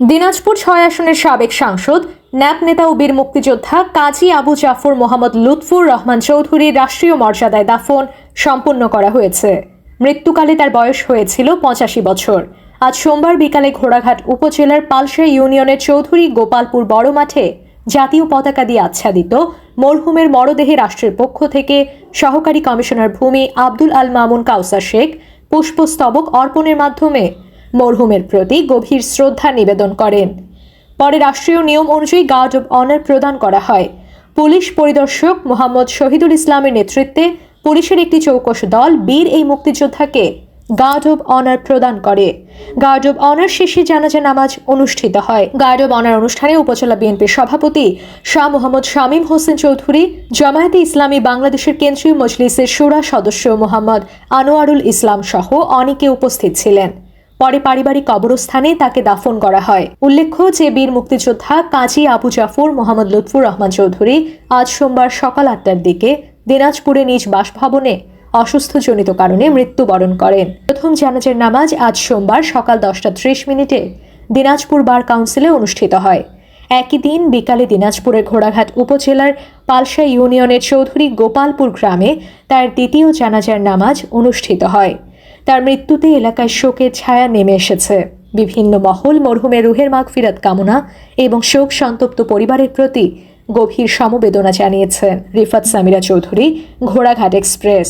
দিনাজপুর ৬ আসনের সাবেক সাংসদ ন্যাপ নেতা ও বীর মুক্তিযোদ্ধা কাজী আবু জাফর মোহাম্মদ লুৎফুর রহমান চৌধুরীর রাষ্ট্রীয় মর্যাদায় দাফন সম্পন্ন করা হয়েছে। মৃত্যুকালে তার বয়স হয়েছিল ৮৫ বছর। আজ সোমবার বিকালে ঘোড়াঘাট উপজেলার পালশা ইউনিয়নের চৌধুরী গোপালপুর বড় মাঠে জাতীয় পতাকা দিয়ে আচ্ছাদিত মরহুমের মরদেহে রাষ্ট্রের পক্ষ থেকে সহকারী কমিশনার ভূমি আব্দুল আল মামুন কাউসার শেখ পুষ্পস্তবক অর্পণের মাধ্যমে মরহুমের প্রতি গভীর শ্রদ্ধা নিবেদন করেন। পরে রাষ্ট্রীয় নিয়ম অনুযায়ী গার্ড অব অনার প্রদান করা হয়। পুলিশ পরিদর্শক মোহাম্মদ শহীদুল ইসলামের নেতৃত্বে পুলিশের একটি চৌকস দল বীর এই মুক্তিযোদ্ধাকে গার্ড অব অনার প্রদান করে। গার্ড অব অনার শেষে জানাজা নামাজ অনুষ্ঠিত হয়। গার্ড অব অনার অনুষ্ঠানে উপজেলা বিএনপির সভাপতি শাহ মোহাম্মদ শামীম হোসেন চৌধুরী, জামায়াতে ইসলামী বাংলাদেশের কেন্দ্রীয় মজলিসের শুরা সদস্য মোহাম্মদ আনোয়ারুল ইসলাম সহ অনেকে উপস্থিত ছিলেন। পরে পারিবারিক কবরস্থানে তাকে দাফন করা হয়। উল্লেখ্য যে বীর মুক্তিযোদ্ধা কাজী আবু জাফর মোহাম্মদ লুৎফুর রহমান চৌধুরী আজ সোমবার সকাল ৮টার দিকে দিনাজপুরে নিজ বাসভবনে অসুস্থজনিত কারণে মৃত্যুবরণ করেন। প্রথম জানাজার নামাজ আজ সোমবার সকাল 10:30 দিনাজপুর বার কাউন্সিলে অনুষ্ঠিত হয়। একই দিন বিকালে দিনাজপুরের ঘোড়াঘাট উপজেলার পালশা ইউনিয়নের চৌধুরী গোপালপুর গ্রামে তার দ্বিতীয় জানাজার নামাজ অনুষ্ঠিত হয়। তার মৃত্যুতে এলাকায় শোকের ছায়া নেমে এসেছে। বিভিন্ন মহল মরহুমের রুহের মাগফিরাত কামনা এবং শোক সন্তপ্ত পরিবারের প্রতি গভীর সমবেদনা জানিয়েছেন। রিফাত সামিরা চৌধুরী, ঘোড়াঘাট এক্সপ্রেস।